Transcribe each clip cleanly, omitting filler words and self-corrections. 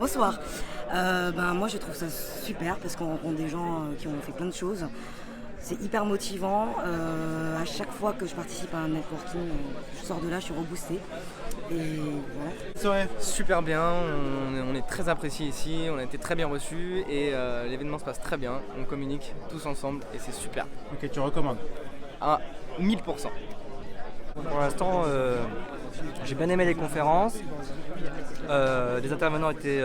Bonsoir. Moi je trouve ça super parce qu'on rencontre des gens qui ont fait plein de choses. C'est hyper motivant. À chaque fois que je participe à un networking, je sors de là, je suis reboostée. Et voilà. Soirée. Super bien, on est très appréciés ici, on a été très bien reçus et l'événement se passe très bien. On communique tous ensemble et c'est super. Ok, tu recommandes? À 1000%. Pour l'instant, j'ai bien aimé les conférences. Les intervenants étaient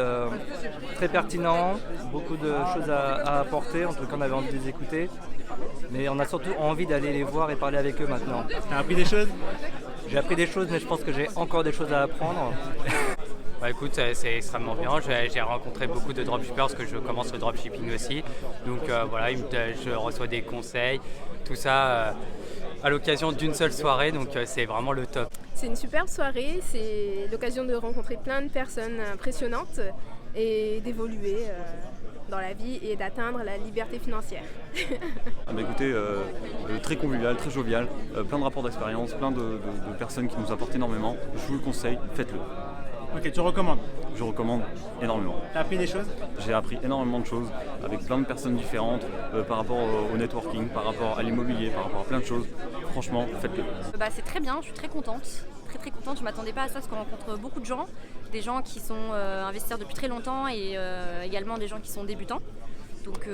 très pertinents, beaucoup de choses à apporter, en tout cas on avait envie de les écouter. Mais on a surtout envie d'aller les voir et parler avec eux maintenant. T'as appris des choses? J'ai appris des choses, mais je pense que j'ai encore des choses à apprendre. Bah écoute, c'est extrêmement bien. J'ai rencontré beaucoup de dropshippers parce que je commence le dropshipping aussi. Donc voilà, je reçois des conseils, tout ça à l'occasion d'une seule soirée. Donc c'est vraiment le top. C'est une superbe soirée, c'est l'occasion de rencontrer plein de personnes impressionnantes et d'évoluer dans la vie et d'atteindre la liberté financière. Écoutez, très convivial, très jovial, plein de rapports d'expérience, plein de personnes qui nous apportent énormément. Je vous le conseille, faites-le. Ok, tu recommandes? Je recommande énormément. T'as appris des choses? J'ai appris énormément de choses avec plein de personnes différentes par rapport au networking, par rapport à l'immobilier, par rapport à plein de choses. Franchement, faites-le. C'est très bien, je suis très contente. Très contente, je ne m'attendais pas à ça parce qu'on rencontre beaucoup de gens, des gens qui sont investisseurs depuis très longtemps et également des gens qui sont débutants. Donc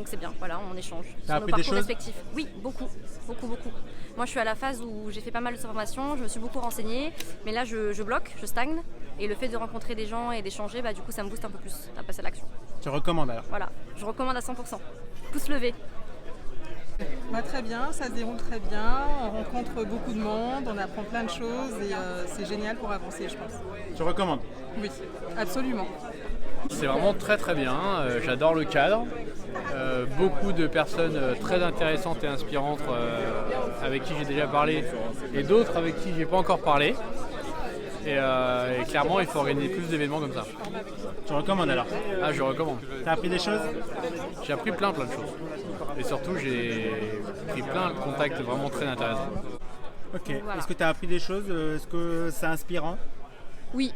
c'est bien, voilà, on échange T'as sur nos appris des parcours choses? respectifs. Oui, beaucoup. Moi je suis à la phase où j'ai fait pas mal de formations, je me suis beaucoup renseignée, mais là je bloque, je stagne. Et le fait de rencontrer des gens et d'échanger, du coup ça me booste un peu plus à passer à l'action. Tu recommandes alors? Voilà, je recommande à 100%. Pouce levé. Très bien, ça se déroule très bien, on rencontre beaucoup de monde, on apprend plein de choses et c'est génial pour avancer, je pense. Tu recommandes? Oui, absolument. C'est vraiment très bien, j'adore le cadre, beaucoup de personnes très intéressantes et inspirantes avec qui j'ai déjà parlé et d'autres avec qui j'ai pas encore parlé. Et clairement, il faut organiser plus d'événements comme ça. Tu recommandes alors? Ah, je recommande. T'as appris des choses? J'ai appris plein de choses. Et surtout, j'ai pris plein de contacts vraiment très intéressants. Ok, Voilà. Est-ce que t'as appris des choses? Est-ce que c'est inspirant? Oui.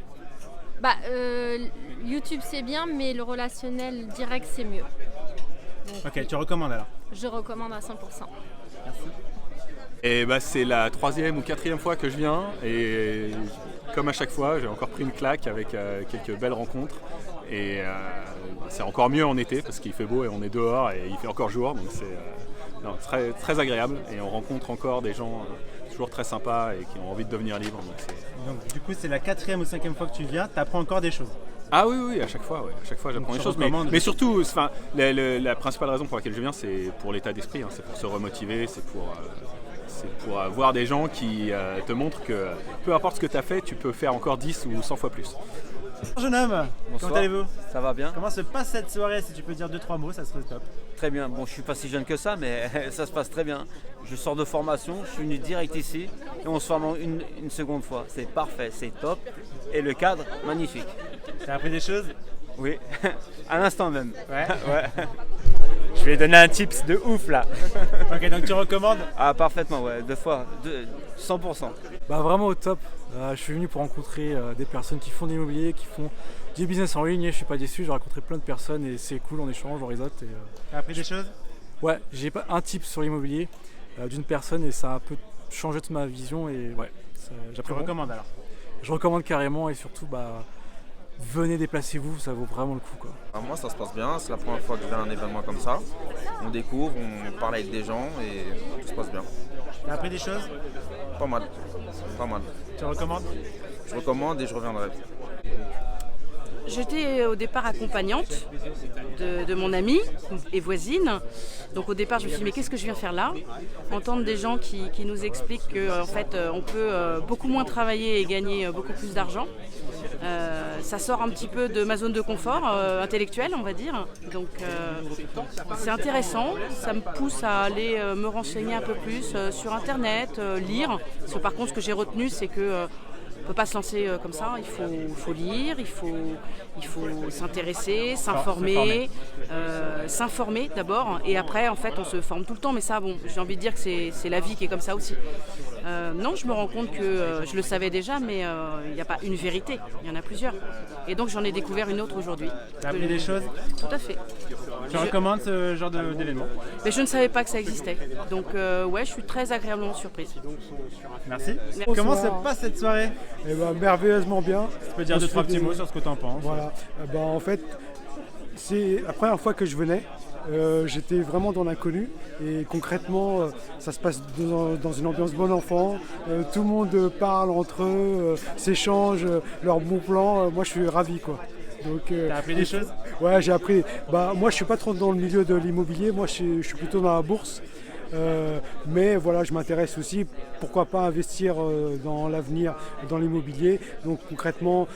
YouTube c'est bien, mais le relationnel direct c'est mieux. Ok, tu recommandes alors? Je recommande à 100%. Et c'est la 3e ou 4e fois que je viens et comme à chaque fois j'ai encore pris une claque avec quelques belles rencontres et c'est encore mieux en été parce qu'il fait beau et on est dehors et il fait encore jour donc c'est très, très agréable et on rencontre encore des gens toujours très sympas et qui ont envie de devenir libres. Donc du coup c'est la 4e ou 5e fois que tu viens, t'apprends encore des choses? Ah oui, à chaque fois j'apprends des choses, mais surtout la principale raison pour laquelle je viens c'est pour l'état d'esprit, c'est pour se remotiver, c'est pour voir des gens qui te montrent que peu importe ce que tu as fait, tu peux faire encore 10 ou 100 fois plus. Jeune homme, comment allez-vous? Ça va bien? Comment se passe cette soirée? Si tu peux dire 2-3 mots, ça serait top. Très bien, bon je suis pas si jeune que ça, mais ça se passe très bien. Je sors de formation, je suis venu direct ici et on se forme une seconde fois. C'est parfait, c'est top et le cadre, magnifique. T'as appris des choses? Oui, à l'instant même. Ouais. Je vais donner un tips de ouf là. Ok, donc tu recommandes? Ah parfaitement, ouais, 2 fois, 100%. Vraiment au top. Je suis venu pour rencontrer des personnes qui font de l'immobilier, qui font du business en ligne et je suis pas déçu, j'ai rencontré plein de personnes et c'est cool, on échange, on risote. T'as appris des choses? Ouais, j'ai pas un tip sur l'immobilier d'une personne et ça a un peu changé toute ma vision et ouais, Tu recommandes alors? Je recommande carrément et surtout venez déplacez-vous, ça vaut vraiment le coup quoi. Moi ça se passe bien, c'est la première fois que je viens à un événement comme ça. On découvre, on parle avec des gens et tout se passe bien. T'as appris des choses? Pas mal. Tu recommandes? Je recommande et je reviendrai. J'étais au départ accompagnante de mon amie et voisine. Donc au départ je me suis dit mais qu'est-ce que je viens faire là? Entendre des gens qui nous expliquent qu'en fait on peut beaucoup moins travailler et gagner beaucoup plus d'argent. Ça sort un petit peu de ma zone de confort intellectuelle on va dire. Donc c'est intéressant, ça me pousse à aller me renseigner un peu plus sur internet, lire. Parce que par contre ce que j'ai retenu c'est que on ne peut pas se lancer comme ça, il faut lire, il faut s'intéresser, s'informer d'abord et après en fait on se forme tout le temps mais ça bon j'ai envie de dire que c'est la vie qui est comme ça aussi. Non, je me rends compte que je le savais déjà, mais il n'y a pas une vérité, il y en a plusieurs. Et donc j'en ai découvert une autre aujourd'hui. Tu as appris des choses? Tout à fait. Tu recommandes ce genre d'événement? Mais je ne savais pas que ça existait. Donc ouais, je suis très agréablement surprise. Merci. Comment se passe cette soirée? Eh ben, merveilleusement bien. Tu peux dire 2-3 petits mots sur ce que tu en penses? Voilà. En fait, c'est la première fois que je venais. J'étais vraiment dans l'inconnu et concrètement ça se passe dans une ambiance bon enfant, tout le monde parle entre eux, s'échange leurs bons plans, moi je suis ravi quoi. T'as appris des choses? Ouais, j'ai appris. Moi je suis pas trop dans le milieu de l'immobilier, moi je suis plutôt dans la bourse. Mais voilà, je m'intéresse aussi, pourquoi pas investir dans l'avenir, dans l'immobilier. Donc concrètement,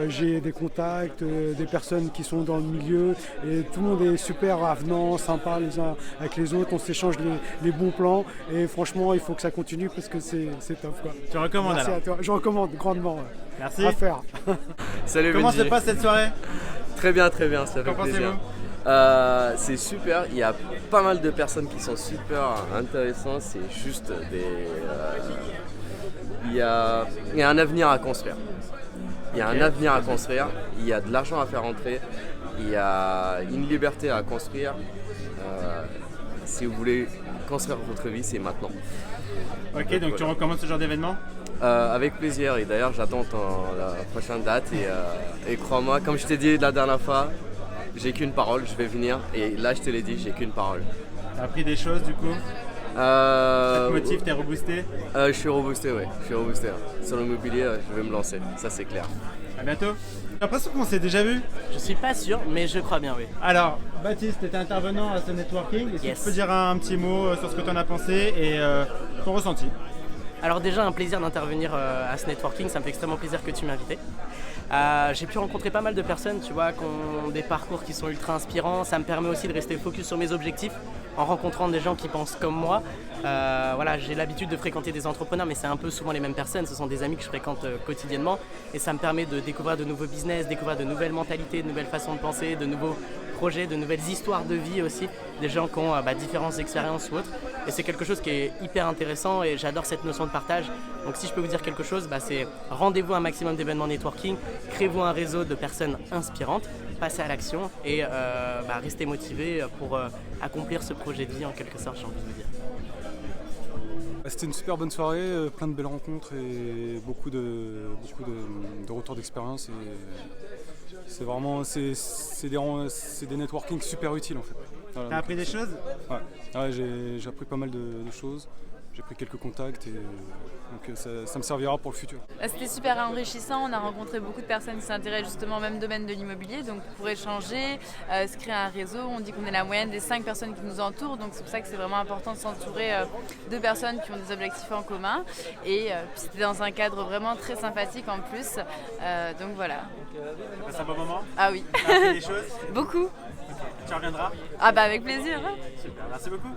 j'ai des contacts, des personnes qui sont dans le milieu et tout le monde est super avenant, sympa les uns avec les autres, on s'échange les bons plans et franchement il faut que ça continue parce que c'est top quoi. Tu recommandes? Merci alors? à toi, je recommande grandement. Ouais. Merci. À faire. Salut Comment Benji. se passe cette soirée? Très bien, ça fait Qu'en plaisir. C'est super, il y a pas mal de personnes qui sont super intéressantes, c'est juste il y a un avenir à construire. Il y a un avenir à construire, il y a de l'argent à faire rentrer, il y a une liberté à construire. Si vous voulez construire votre vie, c'est maintenant. Ok, donc tu recommandes ce genre d'événement? Avec plaisir, et d'ailleurs j'attends la prochaine date et crois-moi, comme je t'ai dit la dernière fois, j'ai qu'une parole, je vais venir et là je te l'ai dit, j'ai qu'une parole. T'as appris des choses du coup? Ça te motive, t'es reboosté? Je suis reboosté, ouais. Sur l'immobilier, je vais me lancer, ça c'est clair. À bientôt. J'ai l'impression qu'on s'est déjà vu. Je suis pas sûr, mais je crois bien, oui. Alors, Baptiste, tu étais intervenant à ce networking. Est-ce que tu peux dire un petit mot sur ce que tu en as pensé et ton ressenti? Alors déjà, un plaisir d'intervenir à ce networking, ça me fait extrêmement plaisir que tu m'as invité. J'ai pu rencontrer pas mal de personnes, tu vois, qui ont des parcours qui sont ultra inspirants. Ça me permet aussi de rester focus sur mes objectifs en rencontrant des gens qui pensent comme moi. Voilà, j'ai l'habitude de fréquenter des entrepreneurs, mais c'est un peu souvent les mêmes personnes. Ce sont des amis que je fréquente quotidiennement et ça me permet de découvrir de nouveaux business, découvrir de nouvelles mentalités, de nouvelles façons de penser, de nouveaux projets, de nouvelles histoires de vie aussi, des gens qui ont différentes expériences ou autres. Et c'est quelque chose qui est hyper intéressant et j'adore cette notion de partage. Donc si je peux vous dire quelque chose, c'est rendez-vous un maximum d'événements networking, créez-vous un réseau de personnes inspirantes, passez à l'action et restez motivés pour accomplir ce projet de vie en quelque sorte, j'ai envie de vous dire. C'était une super bonne soirée, plein de belles rencontres et beaucoup de retours d'expérience. C'est vraiment des networking super utiles en fait. Voilà, t'as appris des choses? Ouais, j'ai appris pas mal de choses, j'ai pris quelques contacts et donc ça me servira pour le futur. C'était super enrichissant, on a rencontré beaucoup de personnes qui s'intéressent justement au même domaine de l'immobilier, donc pour échanger, se créer un réseau, on dit qu'on est la moyenne des 5 personnes qui nous entourent, donc c'est pour ça que c'est vraiment important de s'entourer de personnes qui ont des objectifs en commun et puis c'était dans un cadre vraiment très sympathique en plus, donc voilà. T'as passé un bon moment? Ah oui. T'as appris des choses? Beaucoup. Tu reviendras? Ah avec plaisir. Super, merci beaucoup.